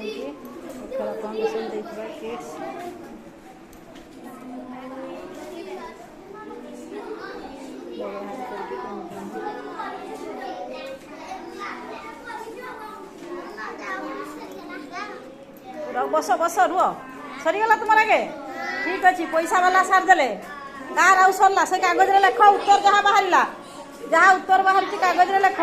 देउछन्ती खेल कन्डिसन देखिबा किड्स बस बस रुह सरीगला तुम आगे ठीक अच्छे पैसा वाला सार देले कार आउ सरला से कागज रे लेख उत्तर जहाँ बाहर जहाँ उत्तर बाहर कागज रे लेख